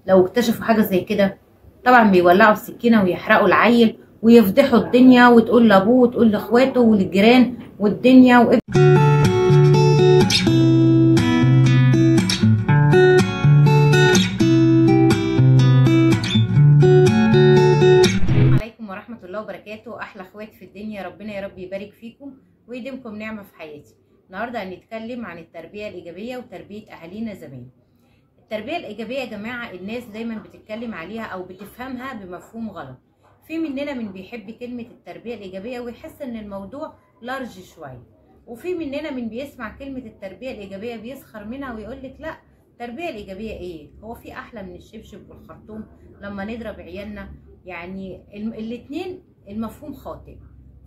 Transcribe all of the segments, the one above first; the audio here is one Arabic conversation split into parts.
لو اكتشفوا حاجه زي كده طبعا بيولعوا السكينه ويحرقوا العيل ويفضحوا الدنيا، وتقول لابوه وتقول لاخواته وللجيران والدنيا عليكم ورحمه الله وبركاته. احلى اخوات في الدنيا، ربنا يا رب يبارك فيكم ويديمكم نعمه في حياتي. النهارده هنتكلم عن التربيه الايجابيه وتربيه اهالينا زمان. التربيه الايجابيه يا جماعه الناس دايما بتتكلم عليها او بتفهمها بمفهوم غلط. في مننا من بيحب كلمه التربيه الايجابيه ويحس ان الموضوع لارج شويه، وفي مننا من بيسمع كلمه التربيه الايجابيه بيسخر منها ويقول لك لا، التربيه الايجابيه ايه؟ هو في احلى من الشبشب والخرطوم لما نضرب عيالنا؟ يعني الاتنين المفهوم خاطئ.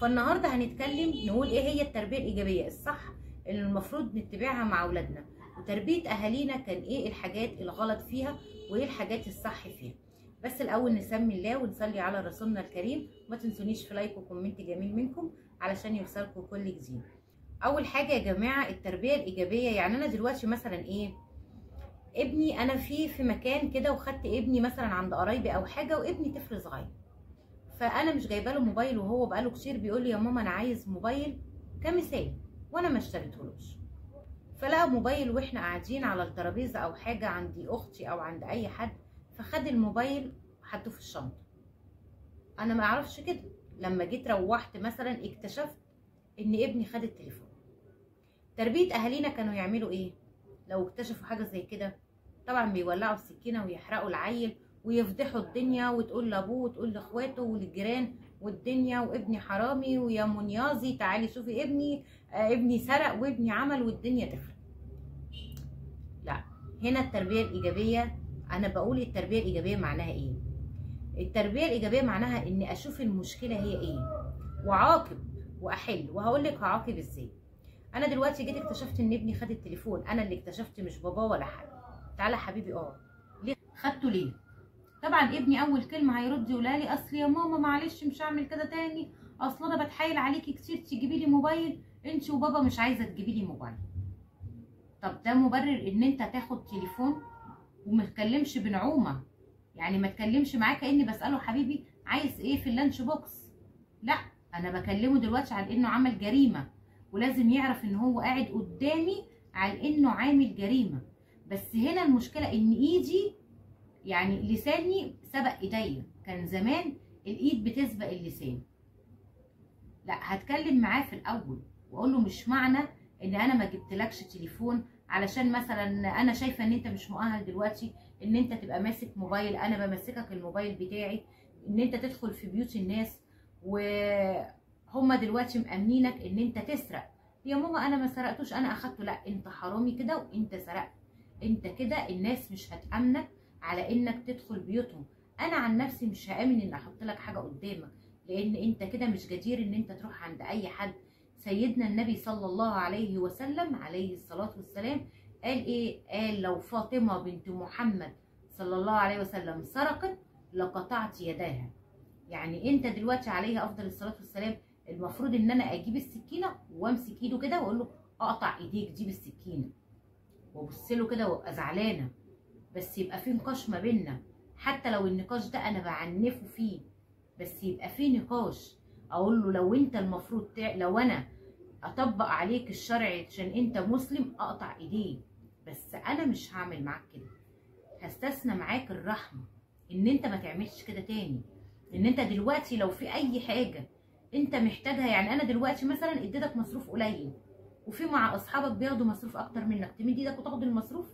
فالنهارده هنتكلم نقول ايه هي التربيه الايجابيه الصح اللي المفروض نتبعها مع اولادنا، وتربيه اهالينا كان ايه الحاجات الغلط فيها وايه الحاجات الصح فيها. بس الاول نسمي الله ونصلي على رسولنا الكريم. ما تنسونيش في لايك وكومنت جميل منكم علشان يوصلكم كل جديد. اول حاجه يا جماعه التربيه الايجابيه، يعني انا دلوقتي مثلا ايه، ابني انا في مكان كده وخدت ابني مثلا عند قرايبي او حاجه، وابني طفل صغير، فانا مش جايبه له موبايل وهو بقاله كتير بيقول لي يا ماما انا عايز موبايل كمثال، وانا ما اشتريتهولوش. فلقى موبايل واحنا قاعدين على الترابيزه او حاجه عندي اختي او عند اي حد، فخد الموبايل وحطه في الشنطه. انا ما اعرفش كده، لما جيت روحت مثلا اكتشفت ان ابني خد التليفون. تربيه اهالينا كانوا يعملوا ايه لو اكتشفوا حاجه زي كده؟ طبعا بيولعوا السكينه ويحرقوا العيل ويفضحوا الدنيا، وتقول لابوه وتقول لاخواته وللجيران والدنيا، وابني حرامي ويا منيازي تعالي شوفي ابني، ابني سرق وابني عمل، والدنيا تفرق. لا، هنا التربيه الايجابيه، انا بقول التربيه الايجابيه معناها ايه؟ التربيه الايجابيه معناها اني اشوف المشكله هي ايه واعاقب واحل، وهقول لك هعاقب ازاي. انا دلوقتي جيت اكتشفت ان ابني خد التليفون، انا اللي اكتشفت مش باباه ولا حد. تعالى حبيبي ليه خدته؟ ليه؟ طبعا ابني اول كلمه هيرد يقولها لي اصل يا ماما معلش مش هعمل كده تاني، اصل انا بتحايل عليكي كتير تجيبي لي موبايل، انت وبابا مش عايزه تجيبي لي موبايل. طب ده مبرر ان انت تاخد تليفون وما تكلمش بنعومه؟ يعني ما تكلمش معاه كاني بساله حبيبي عايز ايه في اللانش بوكس؟ لا، انا بكلمه دلوقتي على انه عمل جريمه، ولازم يعرف ان هو قاعد قدامي على انه عامل جريمه. بس هنا المشكله ان ايدي، يعني لساني سبق ايديا. كان زمان الايد بتسبق اللسان. لا، هتكلم معاه في الاول واقول له مش معنى ان انا ما جبتلكش تليفون علشان مثلا انا شايفه ان انت مش مؤهل دلوقتي ان انت تبقى ماسك موبايل، انا بمسكك الموبايل بتاعي، ان انت تدخل في بيوت الناس وهم دلوقتي مأمنينك ان انت تسرق. يا ماما انا ما سرقتوش، انا اخدته. لا، انت حرامي كده وانت سرقت، انت كده الناس مش هتأمنك على انك تدخل بيوتهم. انا عن نفسي مش هآمن ان احط لك حاجه قدامك، لان انت كده مش جدير ان انت تروح عند اي حد. سيدنا النبي صلى الله عليه وسلم عليه الصلاه والسلام قال ايه؟ قال لو فاطمه بنت محمد صلى الله عليه وسلم سرقت لقطعت يداها. يعني انت دلوقتي عليه افضل الصلاه والسلام المفروض ان انا اجيب السكينه وامسك ايده كده واقول له اقطع ايديك دي بالسكينه، وابص له كده وابقى زعلانه، بس يبقى في نقاش ما بيننا. حتى لو النقاش ده انا بعنفه فيه، بس يبقى في نقاش. اقول له لو انت المفروض لو انا اطبق عليك الشرع عشان انت مسلم اقطع ايديك، بس انا مش هعمل معاك كده. هستثنى معاك الرحمه ان انت ما تعملش كده تاني. ان انت دلوقتي لو في اي حاجه انت محتاجها، يعني انا دلوقتي مثلا اديتك مصروف قليل وفي مع اصحابك بياخدوا مصروف اكتر منك، تمد ايدك وتاخد المصروف؟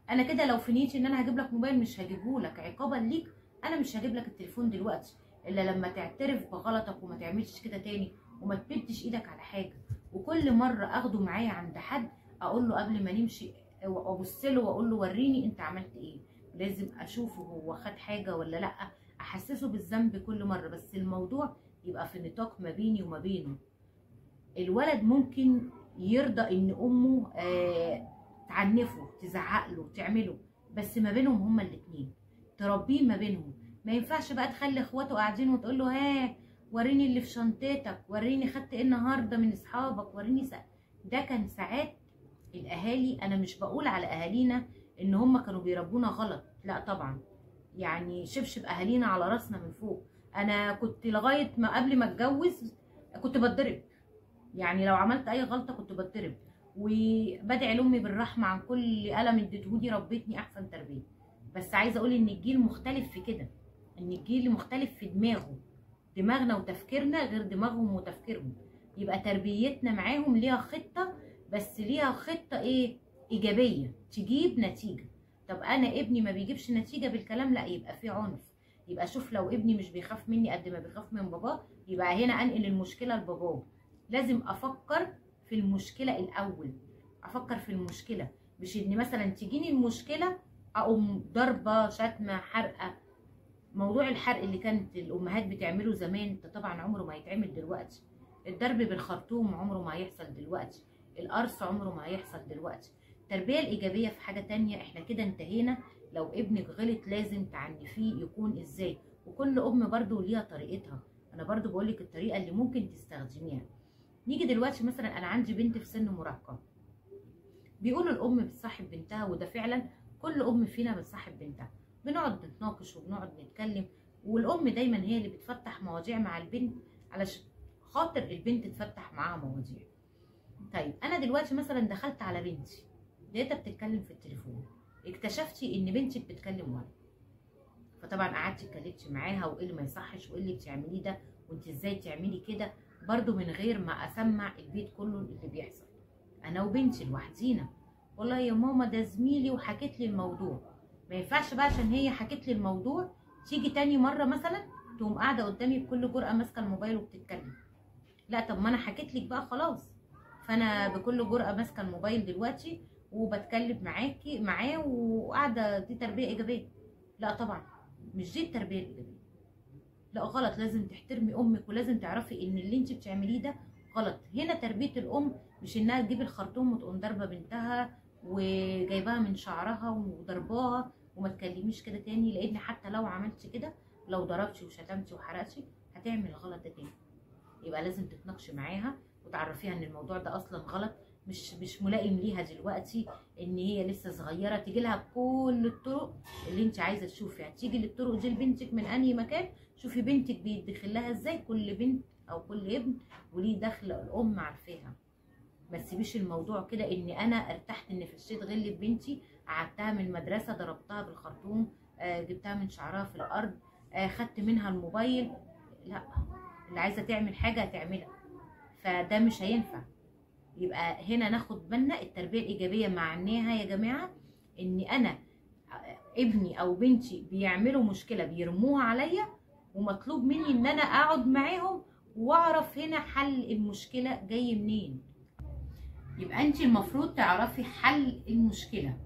انا كده لو في نيتي ان انا هجيب لك موبايل مش هجيبه لك عقابا ليك، انا مش هجيب لك التليفون دلوقتي الا لما تعترف بغلطك وما تعملش كده تاني وما تمدش ايدك على حاجه. وكل مره اخده معايا عند حد اقول له قبل ما نمشي وابص له واقول له وريني انت عملت ايه. لازم اشوفه هو خد حاجه ولا لا، احسسه بالذنب كل مره، بس الموضوع يبقى في نطاق ما بيني وما بينه. الولد ممكن يرضى ان امه تعنفه تزعق له تعمله، بس ما بينهم هما الاتنين، تربيه ما بينهم. ما ينفعش بقى تخلي اخواته قاعدين وتقول له ها وريني اللي في شنطتك، وريني خدت ايه النهارده من اصحابك، وريني ده كان ساعات الاهالي، انا مش بقول على اهالينا ان هم كانوا بيربونا غلط، لا طبعا، يعني شبشب اهالينا على راسنا من فوق. انا كنت لغايه ما قبل ما اتجوز كنت بتضرب، يعني لو عملت اي غلطه كنت بتضرب، وبدعي لامي بالرحمه عن كل قلم اديتهولي، ربتني احسن تربيه. بس عايزه اقول ان الجيل مختلف في كده، ان الجيل مختلف في دماغنا وتفكيرنا غير دماغهم وتفكيرهم. يبقى تربيتنا معاهم ليها خطه، بس ليها خطه ايه؟ ايجابيه تجيب نتيجه. طب انا ابني ما بيجيبش نتيجه بالكلام، لا يبقى في عنف. يبقى شوف، لو ابني مش بيخاف مني قد ما بيخاف من باباه، يبقى هنا انقل المشكله لباباه. لازم افكر في المشكله الاول، افكر في المشكله، مش ان مثلا تجيني المشكله اقوم ضربه شتمه حرقه. موضوع الحرق اللي كانت الامهات بتعمله زمان ده طبعا عمره ما هيتعمل دلوقتي. الضرب بالخرطوم عمره ما هيحصل دلوقتي. القرص عمره ما هيحصل دلوقتي. التربيه الايجابيه في حاجه تانية، احنا كده انتهينا. لو ابنك غلط لازم تعنفيه. يكون ازاي؟ وكل ام برضو ليها طريقتها، انا برضو بقولك الطريقه اللي ممكن تستخدميها. نيجي دلوقتي مثلا انا عندي بنت في سن مراهقه، بيقولوا الام بتصاحب بنتها، وده فعلا كل ام فينا بتصاحب بنتها. بنقعد نتناقش وبنقعد نتكلم، والام دايما هي اللي بتفتح مواضيع مع البنت علشان خاطر البنت تفتح معاها مواضيع. طيب انا دلوقتي مثلا دخلت على بنتي لقيتها بتتكلم في التليفون، اكتشفتي ان بنتك بتكلم ولد، فطبعا قعدتي اتكلمتي معاها وايه اللي ما يصحش وايه اللي بتعمليه ده وانت ازاي تعملي كده، برضو من غير ما اسمع البيت كله اللي بيحصل. انا وبنتي لوحدينا، والله يا ماما ده زميلي وحكيت لي الموضوع. ما ينفعش بقى عشان هي حكيت لي الموضوع تيجي تاني مره مثلا تقوم قاعده قدامي بكل جرأه ماسكه الموبايل وبتتكلم. لا، طب ما انا حكيت لك بقى خلاص، فانا بكل جرأه ماسكه الموبايل دلوقتي وبتكلم معاه وقاعده. دي تربيه ايجابيه؟ لا طبعا، مش دي التربيه الايجابيه. لا غلط، لازم تحترمي امك ولازم تعرفي ان اللي انت بتعمليه ده غلط. هنا تربيه الام مش انها تجيب الخرطوم وتقوم ضاربه بنتها وجايباها من شعرها وضرباها وما تكلميش كده تاني، لان حتى لو عملتي كده، لو ضربتي وشتمتي وحرقتي هتعمل الغلط ده تاني. يبقى لازم تتناقشي معاها وتعرفيها ان الموضوع ده اصلا غلط، مش ملائم ليها دلوقتي، ان هي لسه صغيره. تيجي لها بكل الطرق اللي انت عايزه تشوفيها. تيجي للطرق دي لبنتك من انهي مكان؟ شوفي بنتك بيدخل لها ازاي. كل بنت او كل ابن وليه دخله الام عارفاها. ما تسيبيش الموضوع كده ان انا ارتحت ان فشيت غل بنتي، قعدتها من المدرسه ضربتها بالخرطوم، جبتها من شعرها في الارض، خدت منها الموبايل. لا، اللي عايزه تعمل حاجه هتعملها، فده مش هينفع. يبقى هنا ناخد بالنا التربيه الايجابيه معناها يا جماعه ان انا ابني او بنتي بيعملوا مشكله بيرموها عليا، ومطلوب مني ان انا اقعد معاهم واعرف هنا حل المشكله جاي منين. يبقى انت المفروض تعرفي حل المشكله.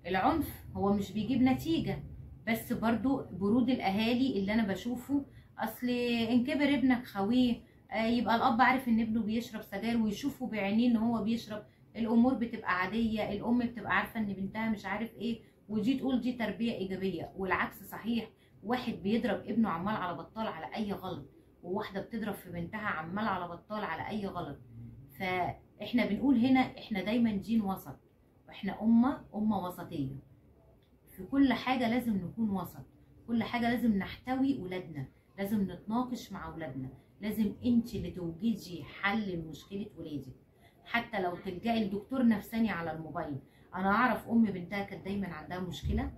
العنف هو مش بيجيب نتيجه، بس برضو برود الاهالي اللي انا بشوفه. اصل ان كبر ابنك خويه، يبقى الاب عارف ان ابنه بيشرب سجاير ويشوفه بعينيه ان هو بيشرب، الامور بتبقى عاديه. الام بتبقى عارفه ان بنتها مش عارف ايه، ودي تقول دي تربيه ايجابيه. والعكس صحيح، واحد بيضرب ابنه عمال على بطال على اي غلط، وواحده بتضرب في بنتها عمال على بطال على اي غلط. فاحنا بنقول هنا احنا دايما دين وسط، واحنا امه وسطيه. في كل حاجه لازم نكون وسط، كل حاجه لازم نحتوي ولادنا، لازم نتناقش مع ولادنا، لازم انت اللي توجدي حل لمشكله ولادك. حتى لو تلجئي لدكتور نفساني على الموبايل. انا اعرف ام بنتها كانت دايما عندها مشكله،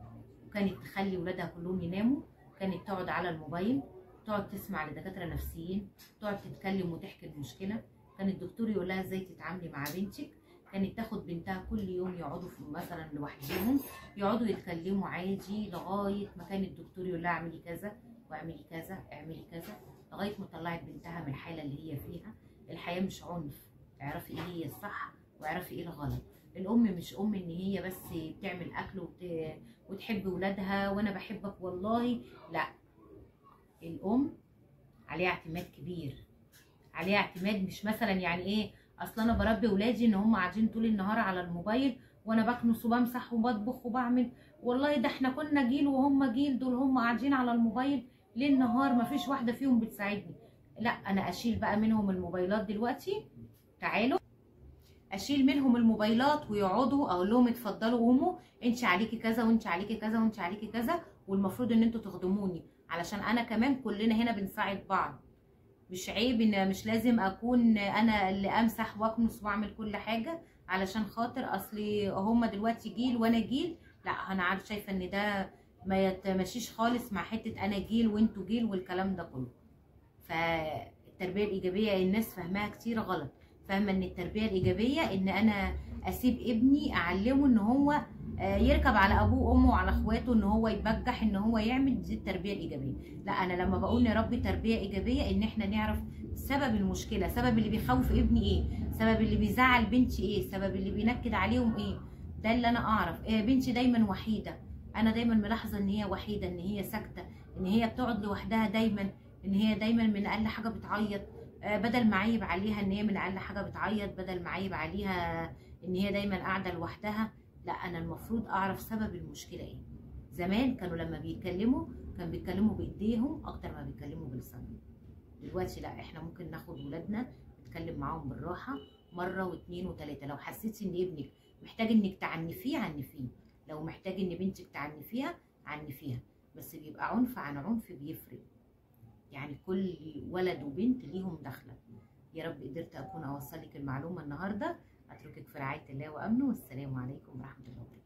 وكانت تخلي ولادها كلهم يناموا، كانت تقعد على الموبايل، تقعد تسمع لدكاتره نفسيين، تقعد تتكلم وتحكي المشكله. كان الدكتور يقول لها ازاي تتعاملي مع بنتك. كانت تاخد بنتها كل يوم يقعدوا مثلا لوحدهم، يقعدوا يتكلموا عادي، لغايه ما كان الدكتور يقول لها اعملي كذا واعملي كذا اعملي كذا، لغايه ما طلعت بنتها من الحاله اللي هي فيها. الحياه مش عنف، اعرفي ايه هي الصح واعرفي ايه الغلط. الام مش ام ان هي بس بتعمل اكل وتحب ولادها وانا بحبك والله، لا. الام عليها اعتماد كبير، عليها اعتماد. مش مثلا يعني ايه، اصل انا بربي ولادي ان هم قاعدين طول النهار على الموبايل وانا بكنس وبمسح وبطبخ وبعمل، والله ده احنا كنا جيل وهم جيل، دول هم قاعدين على الموبايل ليل نهار مفيش واحده فيهم بتساعدني. لا، انا اشيل بقى منهم الموبايلات دلوقتي. تعالوا اشيل منهم الموبايلات ويقعدوا اقول لهم اتفضلوا قوموا، انت عليكي كذا وانت عليكي كذا وانت عليكي كذا، والمفروض ان انتوا تخدموني علشان انا كمان كلنا هنا بنساعد بعض. مش عيب ان مش لازم اكون انا اللي امسح واكنس واعمل كل حاجه علشان خاطر اصلي هما دلوقتي جيل وانا جيل. لا، انا عارف شايفه ان ده ما يتمشيش خالص مع حته انا جيل وانتوا جيل والكلام ده كله. فالتربيه الايجابيه الناس فاهماها كتير غلط، فاهمه ان التربيه الايجابيه ان انا اسيب ابني اعلمه ان هو يركب على ابوه وامه وعلى اخواته، ان هو يبجح، ان هو يعمل. دي التربيه الايجابيه. لا، انا لما بقول نربي تربيه ايجابيه ان احنا نعرف سبب المشكله، سبب اللي بيخوف ابني ايه، سبب اللي بيزعل بنتي ايه، سبب اللي بينكد عليهم ايه. ده اللي انا اعرف. بنتي دايما وحيده، انا دايما ملاحظه ان هي وحيده، ان هي ساكته، ان هي بتقعد لوحدها دايما، ان هي دايما من اقل حاجه بتعيط. بدل ما اعيب عليها ان هي من اقل حاجه بتعيط، بدل ما اعيب عليها ان هي دايما قاعده لوحدها، لا، انا المفروض اعرف سبب المشكله ايه. زمان كانوا لما بيتكلموا كانوا بيتكلموا بايديهم اكتر ما بيتكلموا بلسانهم. دلوقتي لا، احنا ممكن ناخد ولادنا نتكلم معاهم بالراحه مره واثنين وثلاثه. لو حسيتي ان ابنك محتاج انك تعنفيه عنفيه، لو محتاج ان بنتك تعنفيها عنفيها، بس بيبقى عنف عن عنف بيفرق. يعني كل ولد وبنت ليهم دخله. يا رب قدرت اكون اوصل لك المعلومه النهارده. اتركك في رعايه الله وامنه، والسلام عليكم ورحمه الله وبركاته.